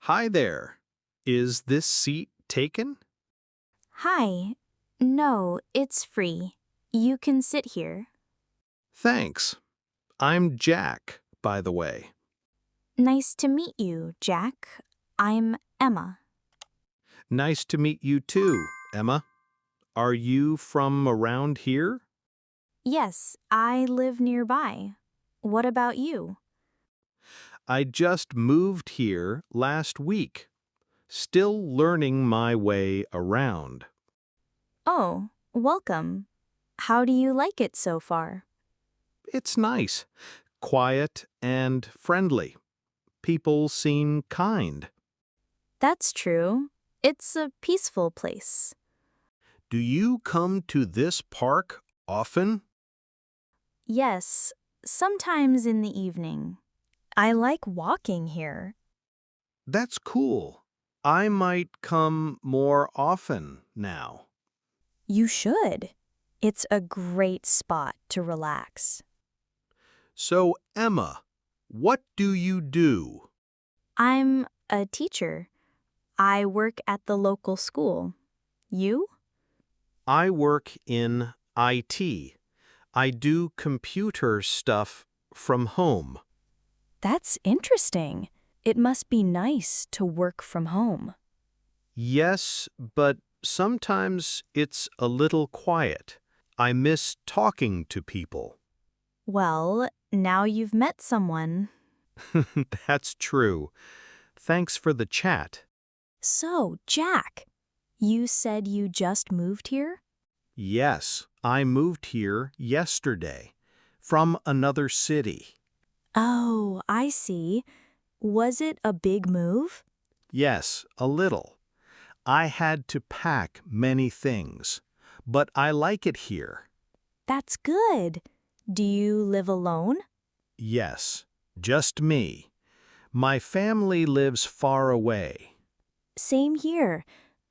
Hi there. Is this seat taken? Hi. No, it's free. You can sit here. Thanks. I'm Jack, by the way. Nice to meet you, Jack. I'm Emma. Nice to meet you too, Emma. Are you from around here? Yes, I live nearby. What about you? I just moved here last week. Still learning my way around. Oh, welcome. How do you like it so far? It's nice, quiet and friendly. People seem kind. That's true. It's a peaceful place. Do you come to this park often? Yes, sometimes in the evening. I like walking here. That's cool. I might come more often now. You should. It's a great spot to relax. So, Emma, what do you do? I'm a teacher. I work at the local school. You? I work in IT. I do computer stuff from home. That's interesting. It must be nice to work from home. Yes, but sometimes it's a little quiet. I miss talking to people. Well, now you've met someone. That's true. Thanks for the chat. So, Jack, you said you just moved here? Yes, I moved here yesterday from another city. Oh, I see. Was it a big move? Yes, a little. I had to pack many things, but I like it here. That's good. Do you live alone? Yes, just me. My family lives far away. Same here.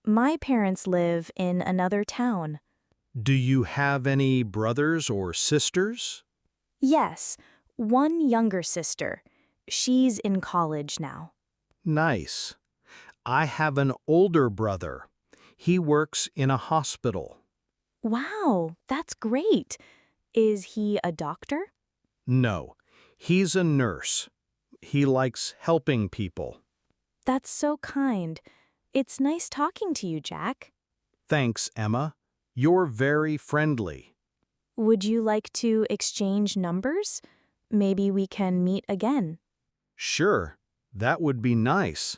My parents live in another town. Do you have any brothers or sisters? Yes, one younger sister. She's in college now. Nice. I have an older brother. He works in a hospital. Wow, that's great. Is he a doctor? No, he's a nurse. He likes helping people. That's so kind. It's nice talking to you, Jack. Thanks, Emma. You're very friendly. Would you like to exchange numbers? Maybe we can meet again. Sure, that would be nice.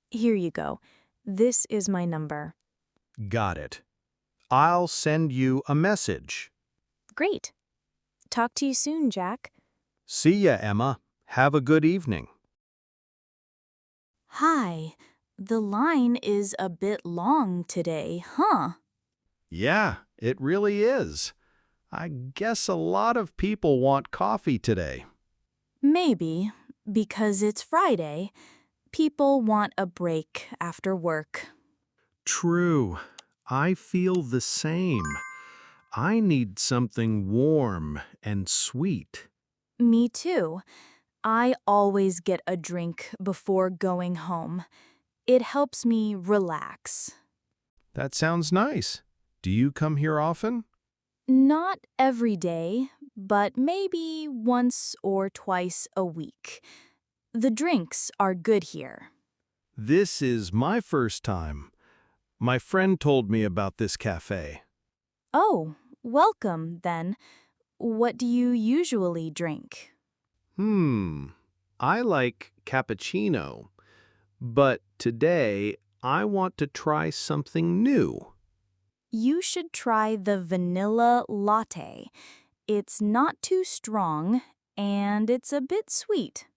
Here you go. This is my number. Got it. I'll send you a message. Great. Talk to you soon, Jack. See ya, Emma. Have a good evening. Hi. The line is a bit long today, huh? Yeah, it really is. I guess a lot of people want coffee today. Maybe, because it's Friday. People want a break after work. True. I feel the same. I need something warm and sweet. Me too. I always get a drink before going home. It helps me relax. That sounds nice. Do you come here often? Not every day, but maybe once or twice a week. The drinks are good here. This is my first time. My friend told me about this cafe. Oh, welcome then. What do you usually drink? I like cappuccino, but today I want to try something new. You should try the vanilla latte. It's not too strong and it's a bit sweet.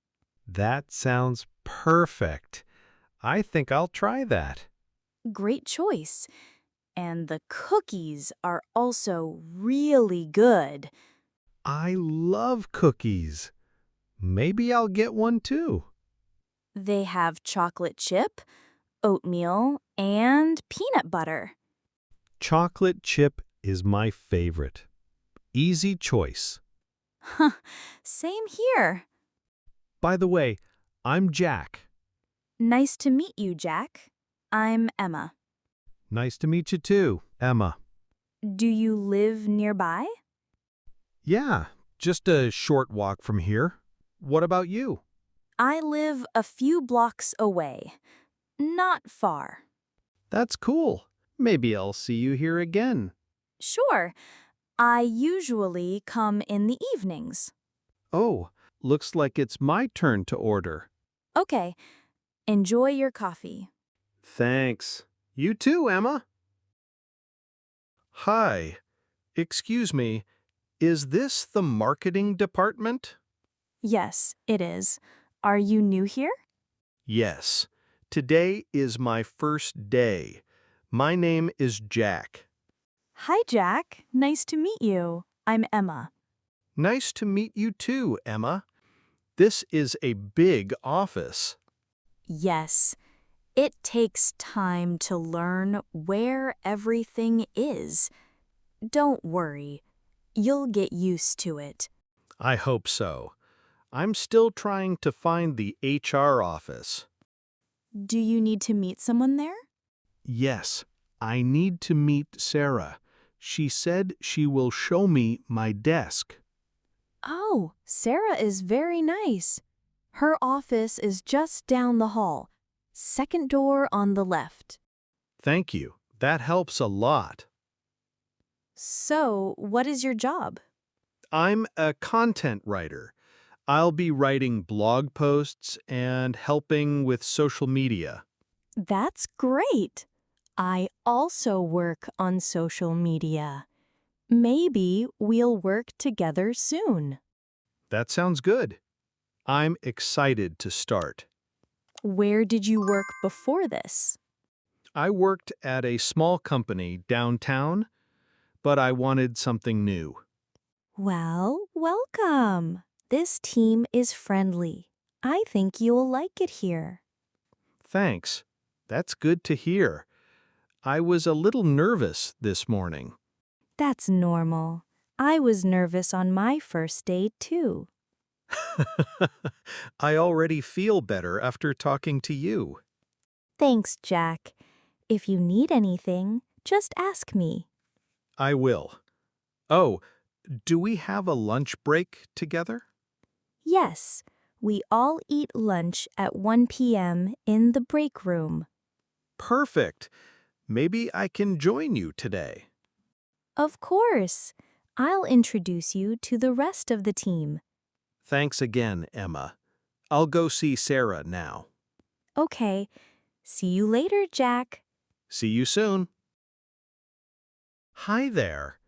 That sounds perfect. I think I'll try that. Great choice. And the cookies are also really good. I love cookies. Maybe I'll get one too. They have chocolate chip, oatmeal, and peanut butter. Chocolate chip is my favorite. Easy choice. Huh, same here. By the way, I'm Jack. Nice to meet you, Jack. I'm Emma. Nice to meet you too, Emma. Do you live nearby? Yeah, just a short walk from here. What about you? I live a few blocks away. Not far. That's cool. Maybe I'll see you here again. Sure. I usually come in the evenings. Oh, looks like it's my turn to order. Okay. Enjoy your coffee. Thanks. You too, Emma. Hi. Excuse me, is this the marketing department? Yes, it is. Are you new here? Yes. Today is my first day. My name is Jack. Hi, Jack. Nice to meet you. I'm Emma. Nice to meet you too, Emma. This is a big office. Yes, it takes time to learn where everything is. Don't worry, you'll get used to it. I hope so. I'm still trying to find the HR office. Do you need to meet someone there? Yes, I need to meet Sarah. She said she will show me my desk. Oh, Sarah is very nice. Her office is just down the hall. Second door on the left. Thank you. That helps a lot. So, what is your job? I'm a content writer. I'll be writing blog posts and helping with social media. That's great. I also work on social media. Maybe we'll work together soon. That sounds good. I'm excited to start. Where did you work before this? I worked at a small company downtown, but I wanted something new. Well, welcome. This team is friendly. I think you'll like it here. Thanks. That's good to hear. I was a little nervous this morning. That's normal. I was nervous on my first day, too. I already feel better after talking to you. Thanks, Jack. If you need anything, just ask me. I will. Oh, do we have a lunch break together? Yes, we all eat lunch at 1 p.m. in the break room. Perfect. Maybe I can join you today. Of course. I'll introduce you to the rest of the team. Thanks again, Emma. I'll go see Sarah now. Okay. See you later, Jack. See you soon. Hi there.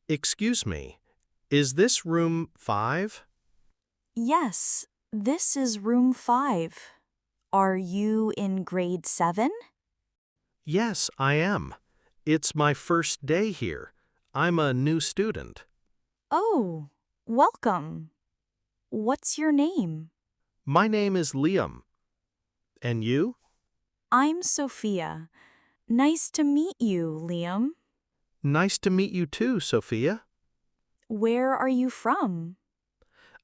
Excuse me. Is this room 5? Yes, this is room 5. Are you in grade 7? Yes, I am. It's my first day here. I'm a new student. Oh, welcome. What's your name? My name is Liam. And you? I'm Sophia. Nice to meet you, Liam. Nice to meet you too, Sophia. Where are you from?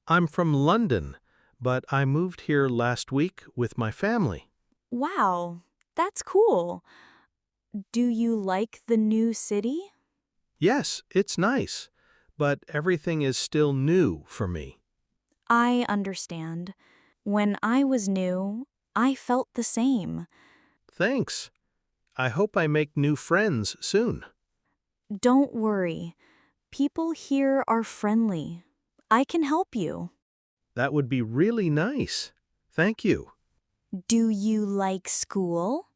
I'm from London, but I moved here last week with my family. Wow, that's cool. Do you like the new city? Yes, it's nice, but everything is still new for me. I understand. When I was new, I felt the same. Thanks. I hope I make new friends soon. Don't worry. People here are friendly. I can help you. That would be really nice. Thank you. Do you like school?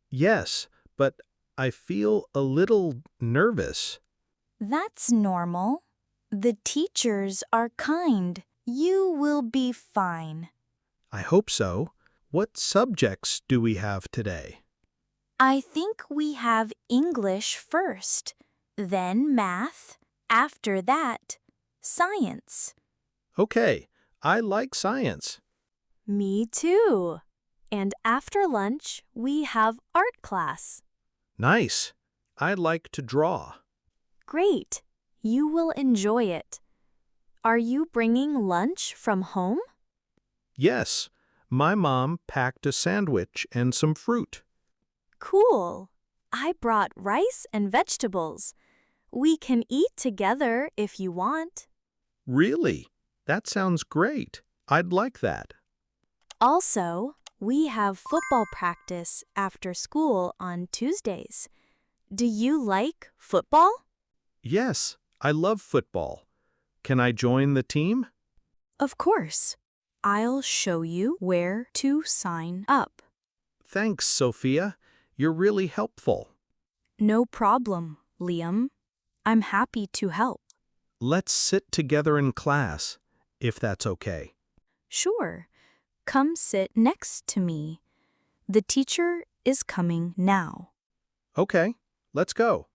Yes, but I feel a little nervous. That's normal. The teachers are kind. You will be fine. I hope so. What subjects do we have today? I think we have English first, then math, after that, science. Okay, I like science. Me too. And after lunch, we have art class. Nice. I like to draw. Great. You will enjoy it. Are you bringing lunch from home? Yes, My mom packed a sandwich and some fruit. Cool. I brought rice and vegetables. We can eat together if you want. Really? That sounds great. I'd like that. Also, we have football practice after school on Tuesdays. Do you like football? Yes, I love football. Can I join the team? Of course. I'll show you where to sign up. Thanks, Sophia. You're really helpful. No problem, Liam. I'm happy to help. Let's sit together in class, if that's okay. Sure. Come sit next to me. The teacher is coming now. Okay, let's go.